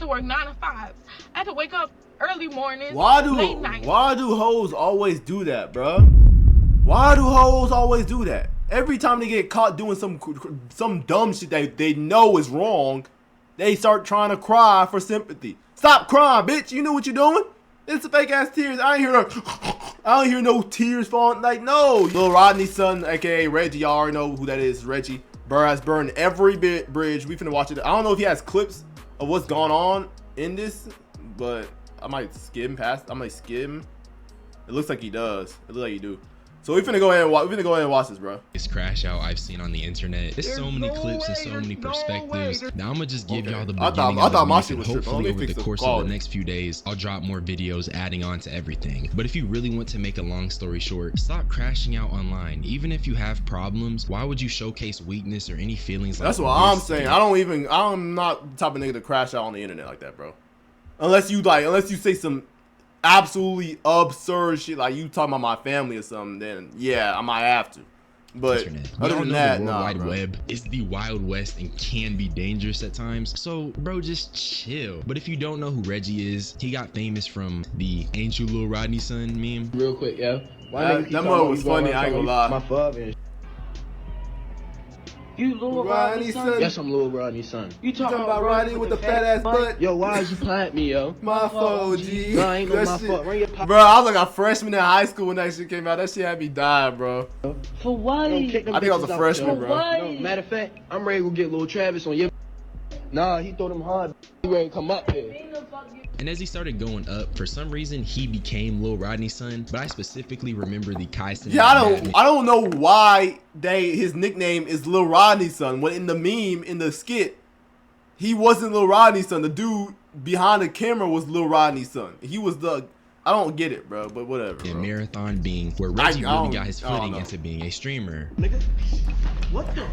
work 9 to 5. I had to wake up early mornings, late nights. Why do hoes always do that, bro? Why do hoes always do that? Every time they get caught doing some dumb shit that they know is wrong, they start trying to cry for sympathy. Stop crying, bitch. You know what you're doing? It's a fake ass tears. I don't hear no tears falling. Like, no. Lil Rodney Son, aka Reggie, y'all already know who that is. Reggie. Bro has burned every bridge. We finna watch it. I don't know if he has clips of what's going on in this, but I might skim past. I might skim. It looks like he does. It looks like he do. So we finna go ahead and watch. We finna go ahead and watch this, bro. This crash out I've seen on the internet. There's so many clips and so many perspectives. Now I'm gonna just give y'all the beginning of the music, and hopefully over the course of the next few days, I'll drop more videos adding on to everything. But if you really want to make a long story short, stop crashing out online. Even if you have problems, why would you showcase weakness or any feelings like that? That's what I'm saying. I'm not the type of nigga to crash out on the internet like that, bro. Unless you say some absolutely absurd shit, like you talking about my family or something, then yeah, I might have to. But other than that, the World Wide bro. Web is the Wild West and can be dangerous at times. So, bro, just chill. But if you don't know who Reggie is, he got famous from the "Ain't You Lil Rodney Son" meme. Real quick, yo. That mother was funny. I ain't gonna lie. My father. You Lil Rodney Son? Yes, I'm Lil Rodney Son. You talking about Rodney with the fat ass butt? Yo, why is you playing at me, yo? My fault, G. No, ain't no my fault. Run your pop. Bro, I was like a freshman in high school when that shit came out. That shit had me dying, bro. For what? I think I was a freshman, bro. No, matter of fact, I'm ready to go get Lil Travis on your. Nah, he threw them hard. He ready to come up here. And as he started going up, for some reason he became Lil Rodney Son, but I specifically remember the Kai Cenat. Yeah, I don't know why his nickname is Lil Rodney Son, when in the meme, in the skit, he wasn't Lil Rodney Son. The dude behind the camera was Lil Rodney Son. He was I don't get it, bro, but whatever. And Marathon being where Reggie really got his footing into being a streamer. Nigga, what the?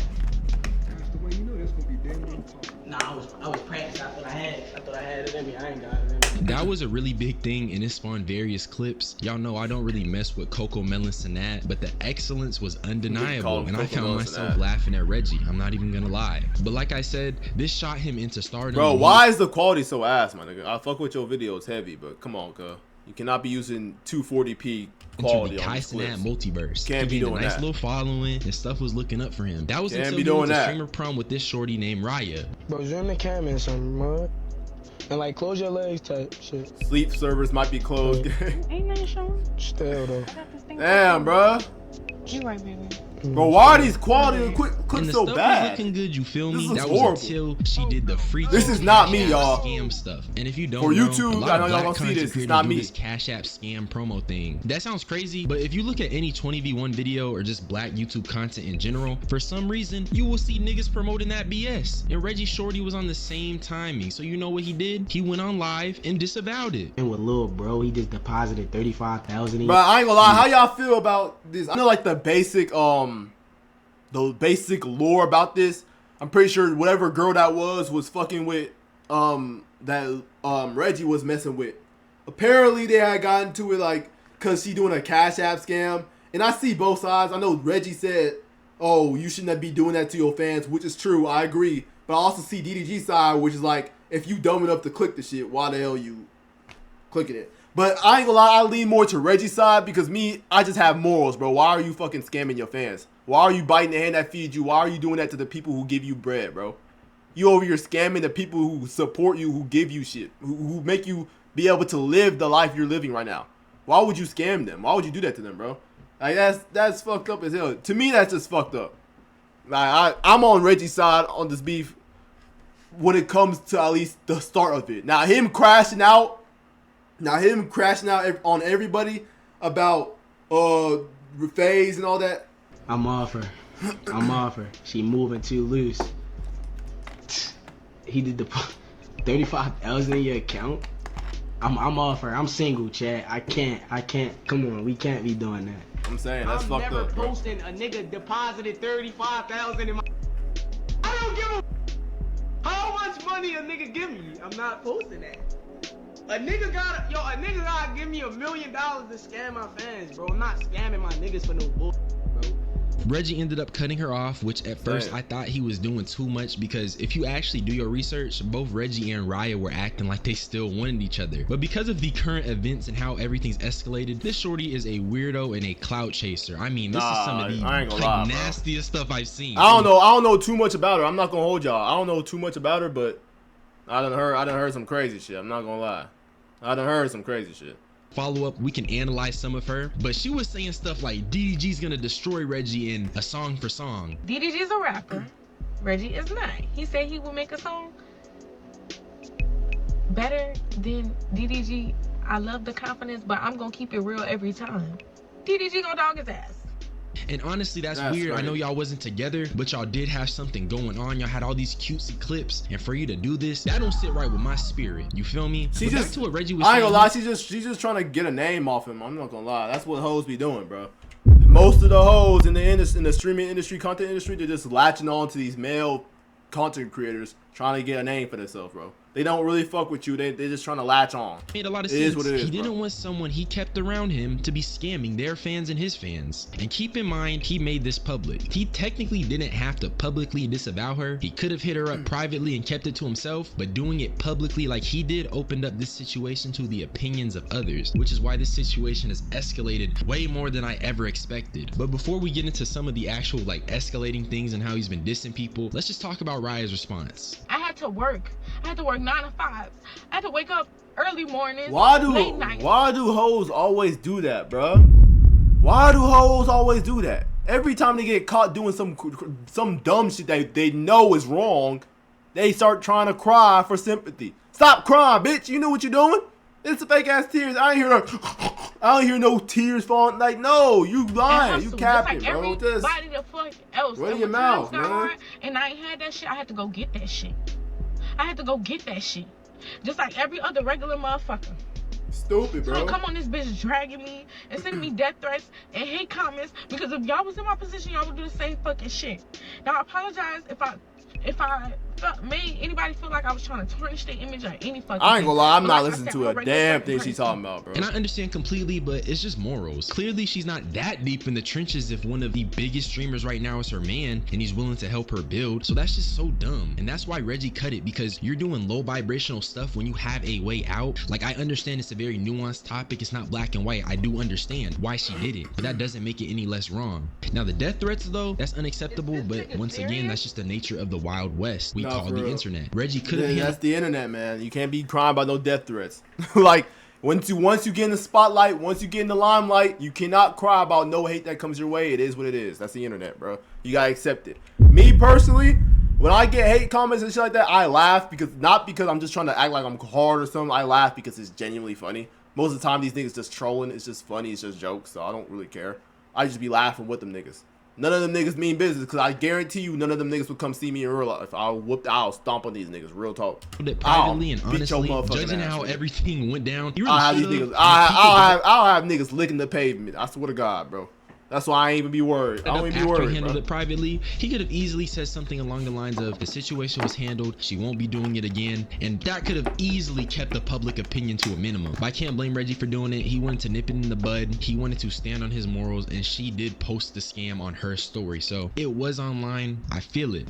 That's the way you know that's gonna be damn near. Nah, I was practicing. I thought I had it in me. I ain't got it in me. That was a really big thing, and it spawned various clips. Y'all know I don't really mess with Coco Melon Cenat, but the excellence was undeniable, and I found myself laughing at Reggie. I'm not even gonna lie. But like I said, this shot him into stardom. Bro, why is the quality so ass, my nigga? I fuck with your videos heavy, but come on, cuz. You cannot be using 240p quality into the Kai Cenat multiverse. Can't be doing a nice that. little following, and stuff was looking up for him. That was until he was a streamer prom with this shorty named Raya. Bro, zoom the camera in something, bro. And like close your legs type shit. Sleep servers might be closed. Ain't nothing showing. Still though. Damn, bro. You right, baby. Bro, why are these quality clips so bad? Looking good, you feel me? This is that horrible. was until she did the free. This is not me, y'all. Scam stuff. And if you don't for know, YouTube, I know y'all gonna see this. It's not me. This Cash App scam promo thing. That sounds crazy, but if you look at any 20v1 video or just black YouTube content in general, for some reason you will see niggas promoting that BS. And Reggie Shorty was on the same timing, so you know what he did? He went on live and disavowed it. And with Lil Bro, he just deposited 35,000. Bro, I ain't gonna lie. How y'all feel about this? I know like the basic lore about this. I'm pretty sure whatever girl that was fucking with Reggie was messing with. Apparently they had gotten to it like cause she doing a Cash App scam. And I see both sides. I know Reggie said, oh, you shouldn't be doing that to your fans, which is true. I agree. But I also see DDG side, which is like, if you dumb enough to click the shit, why the hell you clicking it? But I ain't gonna lie, I lean more to Reggie's side because I just have morals, bro. Why are you fucking scamming your fans? Why are you biting the hand that feeds you? Why are you doing that to the people who give you bread, bro? You over here scamming the people who support you, who give you shit, who make you be able to live the life you're living right now. Why would you scam them? Why would you do that to them, bro? Like that's fucked up as hell. To me, that's just fucked up. Like I'm on Reggie's side on this beef when it comes to at least the start of it. Now him crashing out on everybody about phase and all that. I'm off her. She moving too loose. He did the 35,000 in your account. I'm off her. I'm single, Chad. I can't. Come on, we can't be doing that. I'm saying that's fucked up. I'm never posting a nigga deposited 35,000 in my. I don't give a. How much money a nigga give me? I'm not posting that. A nigga gotta give me $1 million to scam my fans, bro. I'm not scamming my niggas for no bullshit, bro. Reggie ended up cutting her off, which at first I thought he was doing too much, because if you actually do your research, both Reggie and Raya were acting like they still wanted each other. But because of the current events and how everything's escalated, this shorty is a weirdo and a clout chaser. I mean, this is some of the nastiest stuff I've seen. I don't know too much about her. I'm not gonna hold y'all. I don't know too much about her, but I done heard some crazy shit. I'm not gonna lie. I done heard some crazy shit. Follow up, we can analyze some of her, but she was saying stuff like DDG's gonna destroy Reggie in a song for song. DDG's a rapper. Reggie is not. He said he will make a song better than DDG. I love the confidence, but I'm gonna keep it real every time. DDG gonna dog his ass. And honestly, that's weird. Right. I know y'all wasn't together, but y'all did have something going on. Y'all had all these cutesy clips, and for you to do this, that don't sit right with my spirit. You feel me? She just, back to what Reggie was saying, I ain't gonna lie, she's just trying to get a name off him. I'm not gonna lie. That's what hoes be doing, bro. Most of the hoes in the streaming industry, content industry, they're just latching on to these male content creators trying to get a name for themselves, bro. They don't really fuck with you. They're just trying to latch on. Made a lot of sense. It is what it is, he didn't want someone he kept around him to be scamming their fans and his fans. And keep in mind, he made this public. He technically didn't have to publicly disavow her. He could have hit her up privately and kept it to himself, but doing it publicly like he did opened up this situation to the opinions of others, which is why this situation has escalated way more than I ever expected. But before we get into some of the actual escalating things and how he's been dissing people, let's just talk about Raya's response. I had to work 9 to 5. I had to wake up early mornings, late nights. Why do hoes always do that, bro? Why do hoes always do that? Every time they get caught doing some dumb shit that they know is wrong, they start trying to cry for sympathy. Stop crying, bitch. You know what you're doing? It's a fake ass tears. I don't hear no tears falling. Like, no, you lying. You capping, bro. Everybody the fuck else. Run your mouth, man. And I ain't had that shit. I had to go get that shit. Just like every other regular motherfucker. Stupid, bro. So come on this bitch dragging me and sending me death threats and hate comments, because if y'all was in my position, y'all would do the same fucking shit. Now I apologize if I made anybody feel like I was trying to tarnish their image or any fucking I ain't gonna lie, I'm not listening to a damn thing she's talking about, bro. And I understand completely, but it's just morals. Clearly she's not that deep in the trenches if one of the biggest streamers right now is her man and he's willing to help her build. So that's just so dumb. And that's why Reggie cut it, because you're doing low vibrational stuff when you have a way out. Like, I understand it's a very nuanced topic. It's not black and white. I do understand why she did it, but that doesn't make it any less wrong. Now the death threats though, that's unacceptable, but once again, that's just the nature of the Wild West we call the internet. Reggie could have that's the internet, man. You can't be crying about no death threats. Like, once you get in the spotlight, once you get in the limelight, you cannot cry about no hate that comes your way. It is what it is. That's the internet, bro. You gotta accept it. Me personally, when I get hate comments and shit like that, I laugh, not because I'm just trying to act like I'm hard or something. I laugh because it's genuinely funny. Most of the time, these niggas just trolling. It's just funny. It's just jokes. So I don't really care. I just be laughing with them niggas. None of them niggas mean business, because I guarantee you none of them niggas would come see me in real life. I'll stomp on these niggas, real talk. Privately and honestly, judging how everything went down, I'll have niggas licking the pavement. I swear to God, bro. That's why I ain't even be worried. I don't even be worried, handled it privately. He could have easily said something along the lines of, the situation was handled, she won't be doing it again, and that could have easily kept the public opinion to a minimum. But I can't blame Reggie for doing it. He wanted to nip it in the bud. He wanted to stand on his morals, and she did post the scam on her story, so it was online. I feel it.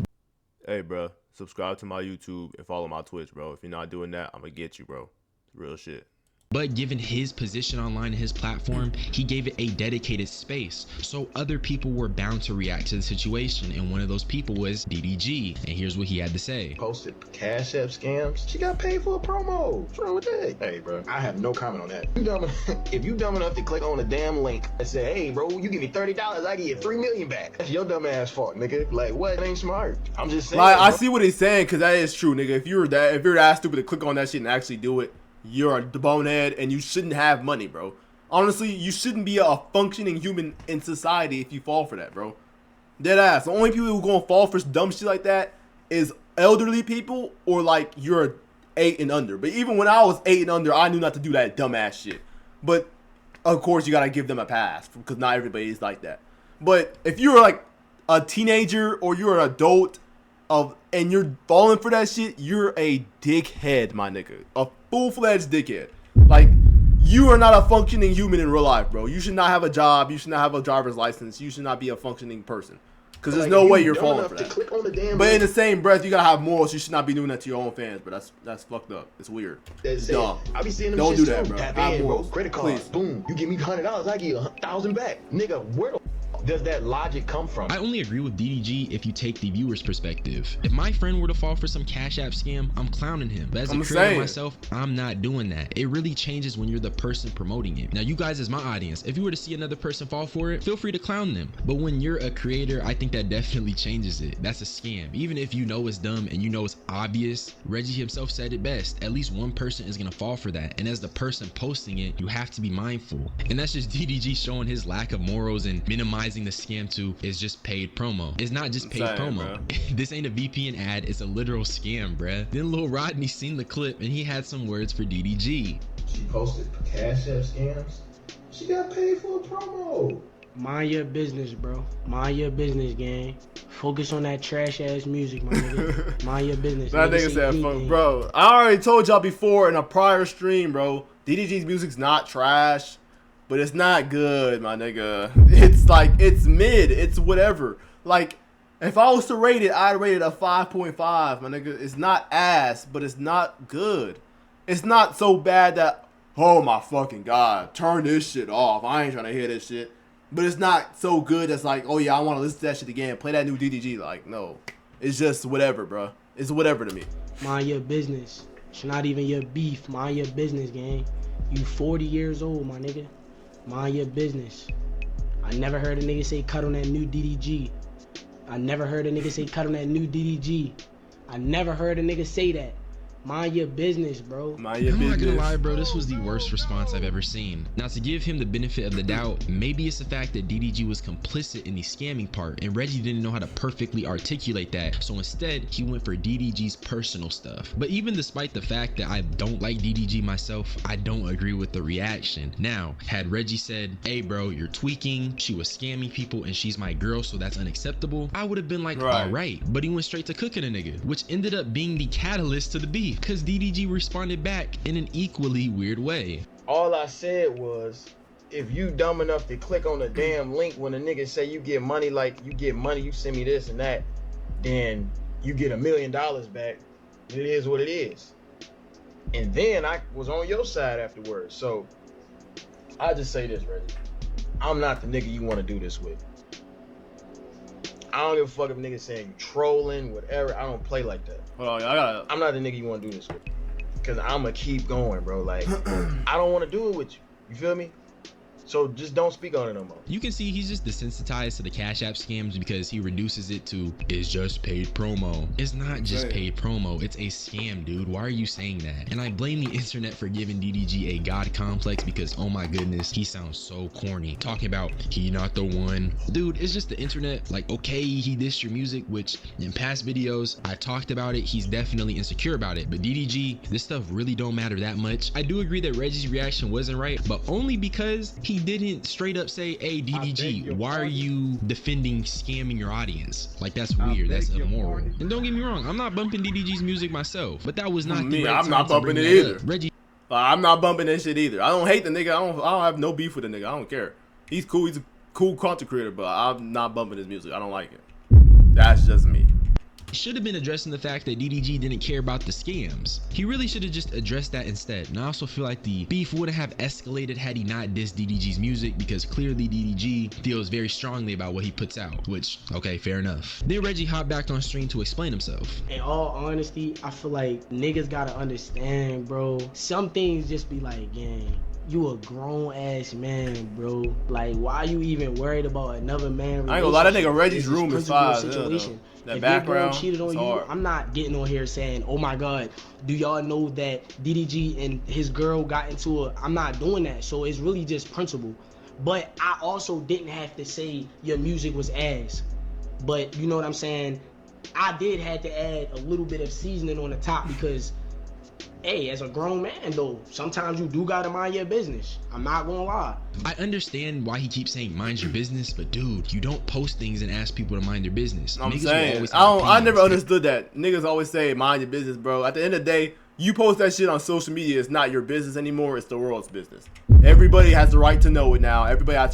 Hey, bro, subscribe to my YouTube and follow my Twitch, bro. If you're not doing that, I'm gonna get you, bro. Real shit. But given his position online and his platform, he gave it a dedicated space. So other people were bound to react to the situation. And one of those people was DDG. And here's what he had to say. Posted Cash App scams. She got paid for a promo. What's wrong with that? Hey, bro, I have no comment on that. If you dumb enough to click on the damn link and say, hey, bro, you give me $30, I give you $3 million back. That's your dumb ass fault, nigga. Like, what? That ain't smart. I'm just saying. Like, I see what he's saying, because that is true, nigga. If you're that stupid to click on that shit and actually do it, you're a bonehead and you shouldn't have money, bro. Honestly, you shouldn't be a functioning human in society if you fall for that, bro. Dead ass. The only people who gonna fall for dumb shit like that is elderly people, or like you're 8 and under. But even when I was 8 and under, I knew not to do that dumbass shit. But of course, you gotta give them a pass, because not everybody is like that. But if you're like a teenager or you're an adult and you're falling for that shit, you're a dickhead, my nigga. A full-fledged dickhead. Like, you are not a functioning human in real life, bro. You should not have a job. You should not have a driver's license. You should not be a functioning person. Because there's no way you're falling for that. But in the same breath, you gotta have morals. You should not be doing that to your own fans, bro. That's fucked up. It's weird. It's dumb. I be seeing them. Don't shits do that, too. bro. Tap Have in, morals. bro. Credit card. Please. Boom. You give me $100, I give you 1,000 back. Nigga, where the does that logic come from? I only agree with DDG if you take the viewer's perspective. If my friend were to fall for some Cash App scam, I'm clowning him. But as a creator myself, I'm not doing that. It really changes when you're the person promoting it. Now, you guys as my audience, if you were to see another person fall for it, feel free to clown them. But when you're a creator, I think that definitely changes it. That's a scam. Even if you know it's dumb and you know it's obvious, Reggie himself said it best. At least one person is gonna fall for that. And as the person posting it, you have to be mindful. And that's just DDG showing his lack of morals and minimizing the scam to is just paid promo. It's not just paid promo. This ain't a VPN ad, it's a literal scam, bruh. Then Lil Rodney seen the clip and he had some words for DDG. She posted Cash App scams. She got paid for a promo. Mind your business, bro. Mind your business, gang. Focus on that trash ass music, my nigga. Mind your business. That nigga said, fuck, bro. I already told y'all before in a prior stream, bro. DDG's music's not trash. But it's not good, my nigga. It's like, it's mid. It's whatever. Like, if I was to rate it, I'd rate it a 5.5, my nigga. It's not ass, but it's not good. It's not so bad that, oh my fucking God, turn this shit off. I ain't trying to hear this shit. But it's not so good that's like, oh yeah, I want to listen to that shit again. Play that new DDG. Like, no. It's just whatever, bro. It's whatever to me. Mind your business. It's not even your beef. Mind your business, gang. You 40 years old, my nigga. Mind your business. I never heard a nigga say cut on that new DDG. I never heard a nigga say cut on that new DDG. I never heard a nigga say that. Mind your business, bro. Mind your business. I'm not gonna lie, bro. This was the worst response I've ever seen. Now, to give him the benefit of the doubt, maybe it's the fact that DDG was complicit in the scamming part, and Reggie didn't know how to perfectly articulate that. So instead, he went for DDG's personal stuff. But even despite the fact that I don't like DDG myself, I don't agree with the reaction. Now, had Reggie said, hey, bro, you're tweaking, she was scamming people, and she's my girl, so that's unacceptable, I would have been like, all right. But he went straight to cooking a nigga, which ended up being the catalyst to the beef. Because DDG responded back in an equally weird way. All I said was, if you dumb enough to click on the damn link when a nigga say you get money, like you get money, you send me this and that, then you get $1 million back. It is what it is. And then I was on your side afterwards. So I just say this, Reggie. I'm not the nigga you want to do this with. I don't give a fuck if niggas saying you trolling, whatever. I don't play like that. Hold on, I'm not the nigga you want to do this with. Because I'm going to keep going, bro. Like, I don't want to do it with you. You feel me? So just don't speak on it no more. You can see he's just desensitized to the Cash App scams because he reduces it to, it's just paid promo. It's not just paid promo, it's a scam, dude. Why are you saying that? And I blame the internet for giving DDG a god complex because, oh my goodness, he sounds so corny. Talking about, he not the one. Dude, it's just the internet. Like, okay, he dissed your music, which in past videos, I talked about it. He's definitely insecure about it. But DDG, this stuff really don't matter that much. I do agree that Reggie's reaction wasn't right, but only because he didn't straight up say, hey, DDG, why are you defending scamming your audience? Like, that's weird. That's immoral. And don't get me wrong, I'm not bumping DDG's music myself, but that was not me. I'm not bumping it either. Reggie, I'm not bumping that shit either. I don't hate the nigga. I don't have no beef with the nigga. I don't care. He's cool. He's a cool content creator, but I'm not bumping his music. I don't like it. That's just me. Should have been addressing the fact that DDG didn't care about the scams. He really should have just addressed that instead. And I also feel like the beef would have escalated had he not dissed DDG's music, because clearly DDG feels very strongly about what he puts out, which, okay, fair enough. Then Reggie hopped back on stream to explain himself. In all honesty, I feel like niggas gotta understand, bro. Some things just be like, gang, you a grown ass man, bro. Like, why you even worried about another man? I ain't gonna lie, that nigga Reggie's room is fire. That if background, your girl cheated on you, I'm not getting on here saying, oh my God, do y'all know that DDG and his girl got into I'm not doing that. So it's really just principle. But I also didn't have to say your music was ass. But you know what I'm saying? I did have to add a little bit of seasoning on the top because, hey, as a grown man though, sometimes you do gotta mind your business. I'm not gonna lie. I understand why he keeps saying mind your business, but dude, you don't post things and ask people to mind their business. I'm saying, I never understood that. Niggas always say mind your business, bro. At the end of the day, You post that shit on social media, it's not your business anymore, it's the world's business. Everybody has the right to know it now. Everybody has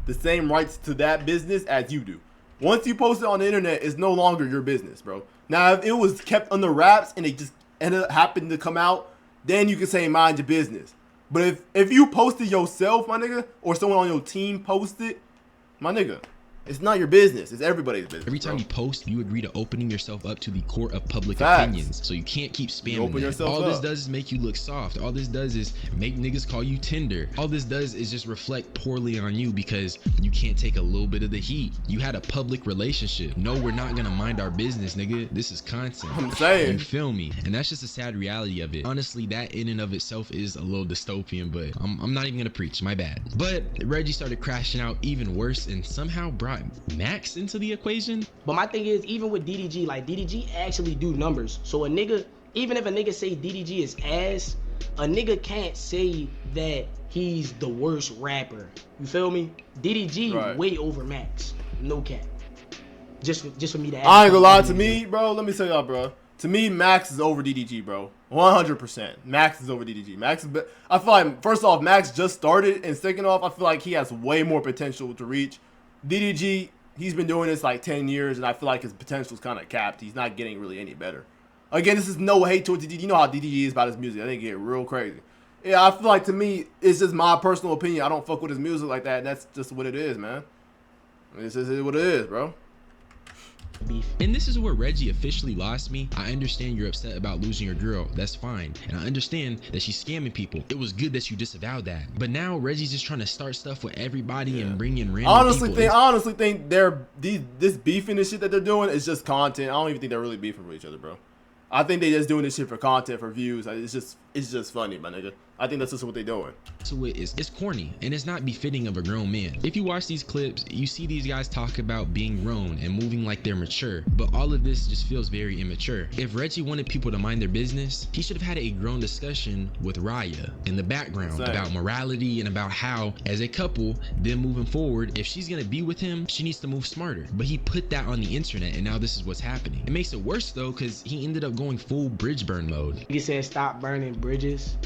the same rights to that business as you do. Once you post it on the internet, it's no longer your business, bro. Now, if it was kept under wraps and it just happened to come out, then you can say mind your business. But if you posted yourself, my nigga, or someone on your team posted, my nigga, it's not your business. It's everybody's business. Every time you post, you agree to opening yourself up to the court of public Facts. opinions. So you can't keep spamming that. All this does is make you look soft. All this does is make niggas call you Tinder. All this does is just reflect poorly on you because you can't take a little bit of the heat. You had a public relationship. No, we're not gonna mind our business, nigga. This is content. I'm saying. You feel me? And that's just a sad reality of it. Honestly, that in and of itself is a little dystopian, but I'm not even gonna preach. My bad. But Reggie started crashing out even worse and somehow brought Max into the equation. But my thing is, even with DDG, like DDG actually do numbers. So a nigga, even if a nigga say DDG is ass, a nigga can't say that he's the worst rapper. You feel me? DDG way over Max. No cap. Just for me to add. I ain't gonna lie, to me, bro. Let me tell y'all, bro. To me, Max is over DDG, bro. 100%. Max is over DDG. I feel like, first off, Max just started, and second off, I feel like he has way more potential to reach. DDG, he's been doing this like 10 years, and I feel like his potential is kind of capped. He's not getting really any better. Again, this is no hate towards DDG. You know how DDG is about his music. I think it get real crazy. Yeah, I feel like, to me, it's just my personal opinion. I don't fuck with his music like that, and that's just what it is, man. This is what it is, bro. And this is where Reggie officially lost me. I understand you're upset about losing your girl. That's fine. And I understand that she's scamming people. It was good that you disavowed that. But now Reggie's just trying to start stuff with everybody and bring in random people. I honestly think this beefing and shit that they're doing is just content. I don't even think they're really beefing with each other, bro. I think they just doing this shit for content, for views. It's just funny, my nigga. I think that's just what they doing. So it's corny and it's not befitting of a grown man. If you watch these clips, you see these guys talk about being grown and moving like they're mature, but all of this just feels very immature. If Reggie wanted people to mind their business, he should have had a grown discussion with Raya in the background about morality and about how, as a couple, then moving forward, if she's gonna be with him, she needs to move smarter. But he put that on the internet, and now this is what's happening. It makes it worse though, because he ended up going full bridge burn mode. He said stop burning bridges.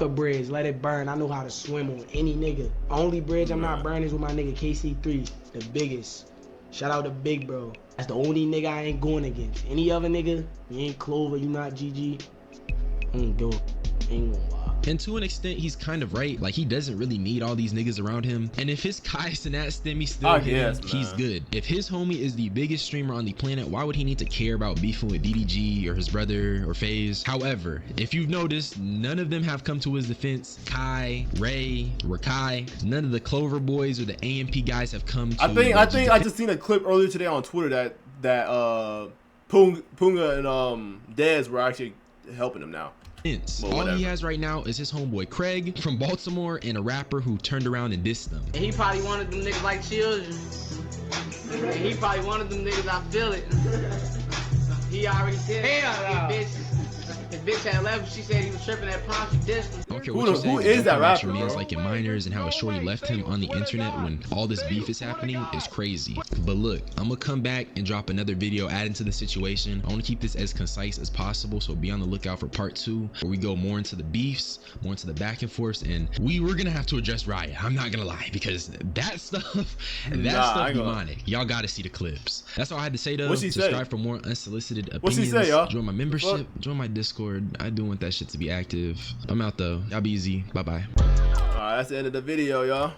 Bridge, let it burn. I know how to swim on any nigga. Only bridge I'm not burning is with my nigga KC3, the biggest. Shout out to Big Bro. That's the only nigga I ain't going against. Any other nigga, you ain't Clover, you not GG. Ain't gonna lie. And to an extent, he's kind of right. Like, he doesn't really need all these niggas around him. And if his Kai Sinat stemmy still him, he's good. If his homie is the biggest streamer on the planet, why would he need to care about beefing with DDG or his brother or FaZe? However, if you've noticed, none of them have come to his defense. Kai, Ray, Rakai, none of the Clover boys or the AMP guys have come to I think I just seen a clip earlier today on Twitter that Punga and Dez were actually helping him now. All he has right now is his homeboy Craig from Baltimore and a rapper who turned around and dissed them. And he probably wanted them niggas like children. And he probably wanted them niggas, I feel it. He already said, hell no. The bitch had left, she said he was tripping at prom, she dissed him. Okay, who is that rapper, bro? Like in minors and how a shorty left him on the internet when all this beef is happening is crazy. But look, I'm gonna come back and drop another video adding to the situation. I want to keep this as concise as possible, so be on the lookout for part 2 where we go more into the beefs, more into the back and forth, and we're gonna have to address Riot. I'm not gonna lie, because that stuff demonic. Y'all gotta see the clips. That's all I had to say though. Subscribe for more unsolicited opinions. What's he say, y'all? Join my membership, join my Discord. I do want that shit to be active. I'm out though. Y'all be easy. Bye bye. Alright, that's the end of the video, y'all.